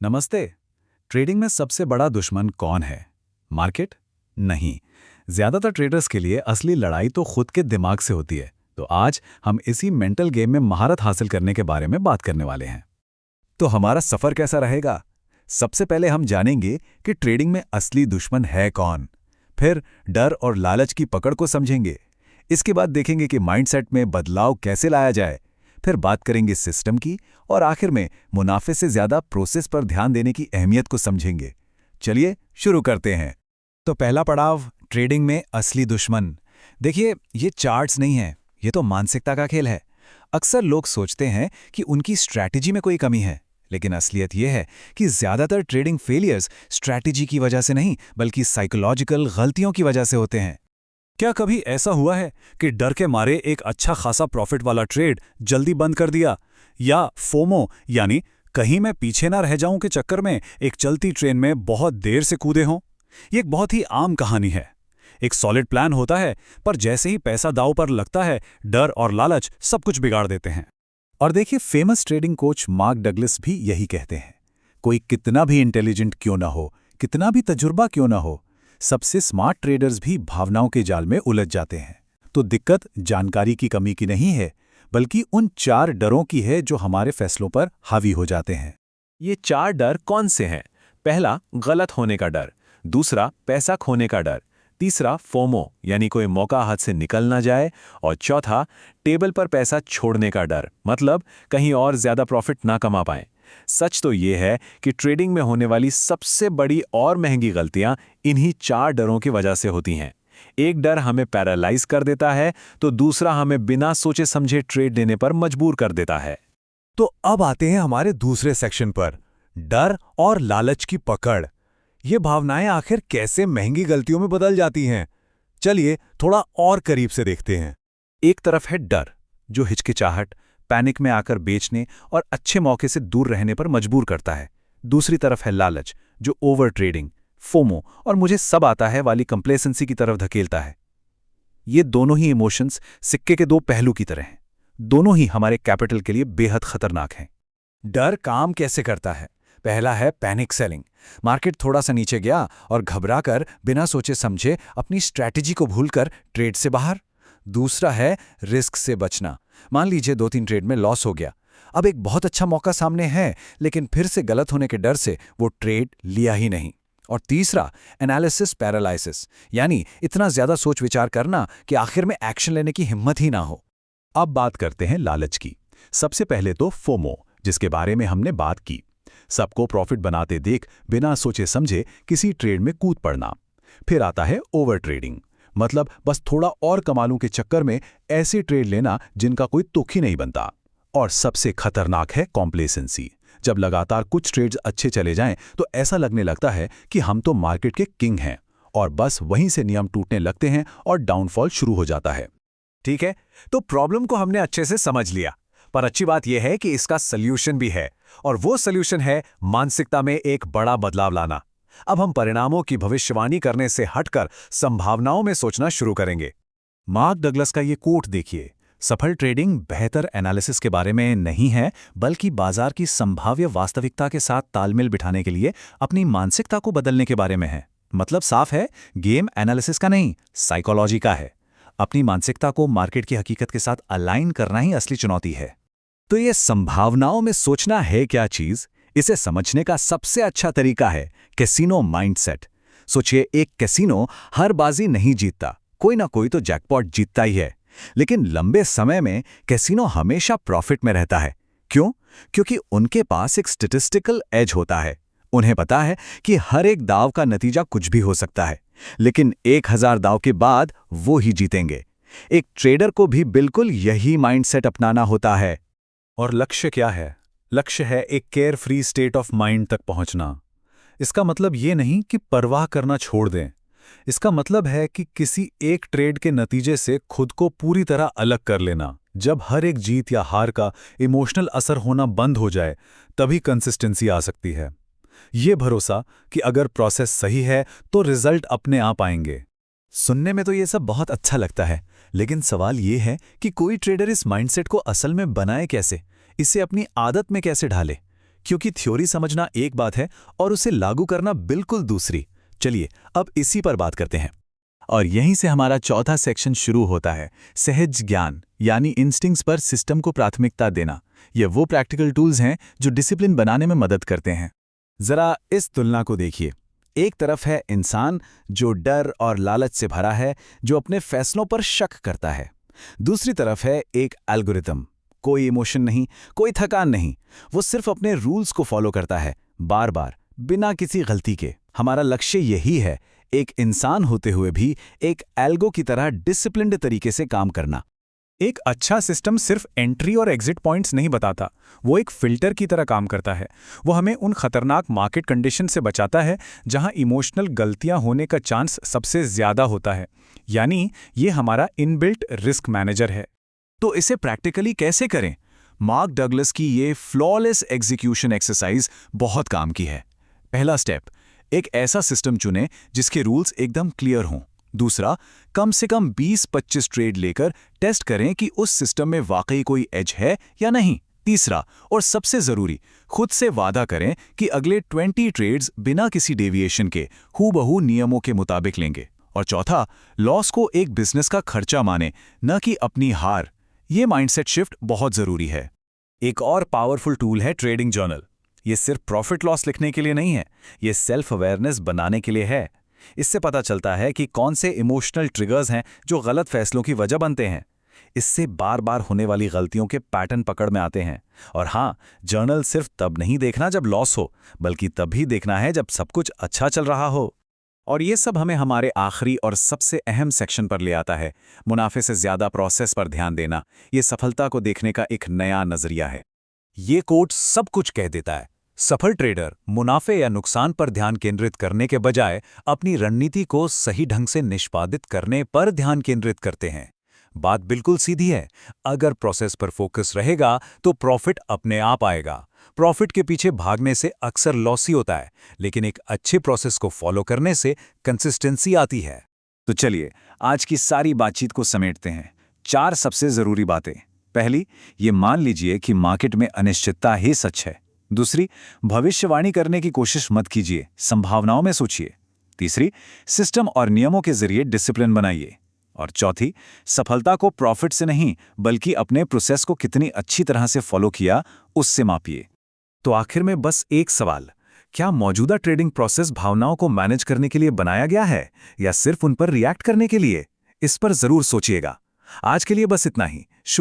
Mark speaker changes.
Speaker 1: नमस्ते। ट्रेडिंग में सबसे बड़ा दुश्मन कौन है? मार्केट? नहीं। ज्यादातर ट्रेडर्स के लिए असली लड़ाई तो खुद के दिमाग से होती है। तो आज हम इसी मेंटल गेम में महारत हासिल करने के बारे में बात करने वाले हैं।
Speaker 2: तो हमारा सफर कैसा रहेगा? सबसे पहले हम जानेंगे कि ट्रेडिंग में असली दुश्मन है कौन। फिर डर और लालच की पकड़ को समझेंगे। इसके बाद देखेंगे कि माइंडसेट में बदलाव कैसे लाया जाए। फिर बात करेंगे सिस्टम की और आखिर में मुनाफे से ज्यादा प्रोसेस पर ध्यान देने की अहमियत को समझेंगे। चलिए शुरू करते हैं। तो पहला पड़ाव, ट्रेडिंग में असली दुश्मन। देखिए, ये चार्ट्स नहीं है, ये तो मानसिकता का खेल है। अक्सर लोग सोचते हैं कि उनकी स्ट्रैटेजी में कोई कमी है, लेकिन असलियत यह है कि ज्यादातर ट्रेडिंग फेलियर्स स्ट्रैटेजी की वजह से नहीं बल्कि साइकोलॉजिकल गलतियों की वजह से होते हैं।
Speaker 1: क्या कभी ऐसा हुआ है कि डर के मारे एक अच्छा खासा प्रॉफिट वाला ट्रेड जल्दी बंद कर दिया, या फोमो यानी कहीं मैं पीछे ना रह जाऊं के चक्कर में एक चलती ट्रेन में बहुत देर से कूदे हों? ये एक बहुत ही आम कहानी है। एक सॉलिड प्लान होता है, पर जैसे ही पैसा दांव पर लगता है, डर और लालच सब कुछ बिगाड़ देते हैं।
Speaker 2: और देखिए, famous trading coach mark Douglas भी यही कहते हैं, कोई कितना भी इंटेलिजेंट क्यों ना हो, कितना भी तजुर्बा क्यों ना हो, सबसे स्मार्ट ट्रेडर्स भी भावनाओं के जाल में उलझ जाते हैं। तो दिक्कत जानकारी की कमी की नहीं है, बल्कि उन 4 डरों की है जो हमारे फैसलों पर हावी हो जाते हैं।
Speaker 3: ये 4 डर कौन से हैं? पहला, गलत होने का डर। दूसरा, पैसा खोने का डर। तीसरा, फोमो यानी कोई मौका हाथ से निकल ना जाए। और चौथा, टेबल पर पैसा छोड़ने का डर, मतलब कहीं और ज्यादा प्रॉफिट ना कमा पाएं। सच तो ये है कि ट्रेडिंग में होने वाली सबसे बड़ी और महंगी गलतियां इन्हीं 4 डरों की वजह से होती हैं। एक डर हमें पैरालाइज कर देता है, तो दूसरा हमें बिना सोचे समझे ट्रेड लेने पर मजबूर कर देता है।
Speaker 2: तो अब आते हैं हमारे दूसरे सेक्शन पर, डर और लालच की पकड़। ये भावनाएं आखिर कैसे महंगी गलतियों में बदल जाती हैं? चलिए थोड़ा और करीब से देखते हैं। एक तरफ है डर, जो हिचकिचाहट, पैनिक में आकर बेचने और अच्छे मौके से दूर रहने पर मजबूर करता है। दूसरी तरफ है लालच, जो ओवर ट्रेडिंग, फोमो और मुझे सब आता है वाली कंप्लेसेंसी की तरफ धकेलता है। ये दोनों ही इमोशंस सिक्के के 2 पहलू की तरह हैं। दोनों ही हमारे कैपिटल के लिए बेहद खतरनाक हैं। डर काम कैसे करता है? पहला है पैनिक सेलिंग। मार्केट थोड़ा सा नीचे गया और घबराकर बिना सोचे समझे अपनी स्ट्रैटेजी को भूलकर ट्रेड से बाहर। दूसरा है रिस्क से बचना। मान लीजिए 2-3 ट्रेड में लॉस हो गया। अब एक बहुत अच्छा मौका सामने है, लेकिन फिर से गलत होने के डर से वो ट्रेड लिया ही नहीं। और तीसरा, एनालिसिस पैरालिसिस, यानी इतना ज्यादा सोच विचार करना कि आखिर में एक्शन लेने की हिम्मत ही ना हो। अब बात करते हैं लालच की। सबसे पहले तो फोमो, जिसके बारे में हमने बात की। सबको प्रॉफिट बनाते देख बिना सोचे समझे किसी ट्रेड में कूद पड़ना। फिर आता है ओवर ट्रेडिंग, मतलब बस थोड़ा और कमा लूं के चक्कर में ऐसे ट्रेड लेना जिनका कोई तुक ही नहीं बनता। और सबसे खतरनाक है कॉम्प्लेसेंसी। जब लगातार कुछ ट्रेड्स अच्छे चले जाएं तो ऐसा लगने लगता है कि हम तो मार्केट के किंग हैं, और बस वहीं से नियम टूटने लगते हैं और डाउनफॉल शुरू हो जाता है।
Speaker 3: ठीक है, तो प्रॉब्लम को हमने अच्छे से समझ लिया, पर अच्छी बात यह है कि इसका सल्यूशन भी है, और वो सल्यूशन है मानसिकता में एक बड़ा बदलाव लाना। अब हम परिणामों की भविष्यवाणी करने से हटकर संभावनाओं में सोचना शुरू करेंगे।
Speaker 2: मार्क डगलस का ये कोट देखिए, सफल ट्रेडिंग बेहतर एनालिसिस के बारे में नहीं है, बल्कि बाजार की संभाव्य वास्तविकता के साथ तालमेल बिठाने के लिए अपनी मानसिकता को बदलने के बारे में है। मतलब साफ है, गेम एनालिसिस का नहीं, साइकोलॉजी का है। अपनी मानसिकता को मार्केट की हकीकत के साथ अलाइन करना ही असली चुनौती है। तो ये संभावनाओं में सोचना है क्या चीज? इसे समझने का सबसे अच्छा तरीका है कैसीनो माइंडसेट। सोचिए, एक कैसीनो हर बाजी नहीं जीतता, कोई ना कोई तो जैकपॉट जीतता ही है, लेकिन लंबे समय में कैसीनो हमेशा प्रॉफिट में रहता है। क्यों? क्योंकि उनके पास एक स्टैटिस्टिकल एज होता है। उन्हें पता है कि हर एक दाव का नतीजा कुछ भी हो सकता है, लेकिन 1000 दाव के बाद वो ही जीतेंगे। एक ट्रेडर को भी बिल्कुल यही माइंडसेट अपनाना होता है।
Speaker 1: और लक्ष्य क्या है? लक्ष्य है एक care free state of mind तक पहुंचना। इसका मतलब ये नहीं कि परवाह करना छोड़ दें। इसका मतलब है कि किसी एक ट्रेड के नतीजे से खुद को पूरी तरह अलग कर लेना। जब हर एक जीत या हार का इमोशनल असर होना बंद हो जाए, तभी कंसिस्टेंसी आ सकती है। ये भरोसा कि अगर प्रोसेस सही है तो रिजल्ट अपने आप आएंगे।
Speaker 2: सुनने में तो ये सब बहुत अच्छा लगता है, लेकिन सवाल ये है कि कोई ट्रेडर इस माइंडसेट को असल में बनाए कैसे, इसे अपनी आदत में कैसे ढाले? क्योंकि थ्योरी समझना एक बात है और उसे लागू करना बिल्कुल दूसरी। चलिए अब इसी पर बात करते हैं।
Speaker 1: और यहीं से हमारा चौथा सेक्शन शुरू होता है, सहज ज्ञान यानी इंस्टिंक्ट्स पर सिस्टम को प्राथमिकता देना। ये वो प्रैक्टिकल टूल्स हैं जो डिसिप्लिन बनाने में मदद करते हैं।
Speaker 2: जरा इस तुलना को देखिए। एक तरफ है इंसान जो डर और लालच से भरा है, जो अपने फैसलों पर शक करता है। दूसरी तरफ है एक एल्गोरिथम, कोई इमोशन नहीं, कोई थकान नहीं, वो सिर्फ अपने रूल्स को फॉलो करता है, बार बार, बिना किसी गलती के। हमारा लक्ष्य यही है, एक इंसान होते हुए भी एक एल्गो की तरह डिसिप्लिन्ड तरीके से काम करना।
Speaker 1: एक अच्छा सिस्टम सिर्फ एंट्री और एग्जिट पॉइंट्स नहीं बताता, वो एक फिल्टर की तरह काम करता है। वो हमें उन खतरनाक मार्केट कंडीशन से बचाता है जहां इमोशनल गलतियां होने का चांस सबसे ज्यादा होता है। यानी ये हमारा इनबिल्ट रिस्क मैनेजर है।
Speaker 2: तो इसे प्रैक्टिकली कैसे करें? मार्क डगलस की ये फ्लॉलेस एग्जीक्यूशन एक्सरसाइज बहुत काम की है। पहला स्टेप, एक ऐसा सिस्टम चुनें जिसके रूल्स एकदम क्लियर हों। दूसरा, कम से कम 20-25 ट्रेड लेकर टेस्ट करें कि उस सिस्टम में वाकई कोई एज है या नहीं। तीसरा और सबसे जरूरी, खुद से वादा करें कि अगले 20 ट्रेड्स बिना किसी डेविएशन के हूबहू नियमों के मुताबिक लेंगे। और चौथा, लॉस को एक बिजनेस का खर्चा माने, न कि अपनी हार। ये माइंडसेट शिफ्ट बहुत जरूरी है।
Speaker 1: एक और पावरफुल टूल है ट्रेडिंग जर्नल। ये सिर्फ प्रॉफिट लॉस लिखने के लिए नहीं है, ये सेल्फ अवेयरनेस बनाने के लिए है। इससे पता चलता है कि कौन से इमोशनल ट्रिगर्स हैं जो गलत फैसलों की वजह बनते हैं। इससे बार बार होने वाली गलतियों के पैटर्न पकड़ में आते हैं। और हाँ, जर्नल सिर्फ तब नहीं देखना जब लॉस हो, बल्कि तब भी देखना है जब सब कुछ अच्छा चल रहा हो। और ये सब हमें हमारे आखिरी और सबसे अहम सेक्शन पर ले आता है, मुनाफे से ज्यादा प्रोसेस पर ध्यान देना। ये सफलता को देखने का एक नया नजरिया है।
Speaker 2: ये कोट सब कुछ कह देता है। सफल ट्रेडर मुनाफे या नुकसान पर ध्यान केंद्रित करने के बजाय अपनी रणनीति को सही ढंग से निष्पादित करने पर ध्यान केंद्रित करते हैं। बात बिल्कुल सीधी है, अगर प्रोसेस पर फोकस रहेगा तो प्रॉफिट अपने आप आएगा। प्रॉफिट के पीछे भागने से अक्सर लॉस ही होता है, लेकिन एक अच्छे प्रोसेस को फॉलो करने से कंसिस्टेंसी आती है।
Speaker 1: तो चलिए आज की सारी बातचीत को समेटते हैं। 4 सबसे जरूरी बातें। पहली, ये मान लीजिए कि मार्केट में अनिश्चितता ही सच है। दूसरी, भविष्यवाणी करने की कोशिश मत कीजिए, संभावनाओं में सोचिए। तीसरी, सिस्टम और नियमों के जरिए डिसिप्लिन बनाइए। और चौथी, सफलता को प्रॉफिट से नहीं बल्कि अपने प्रोसेस को कितनी अच्छी तरह से फॉलो किया उससे मापिए। तो आखिर में बस एक सवाल, क्या मौजूदा ट्रेडिंग प्रोसेस भावनाओं को मैनेज करने के लिए बनाया गया है या सिर्फ उन पर रिएक्ट करने के लिए? इस पर जरूर सोचिएगा। आज के लिए बस इतना ही।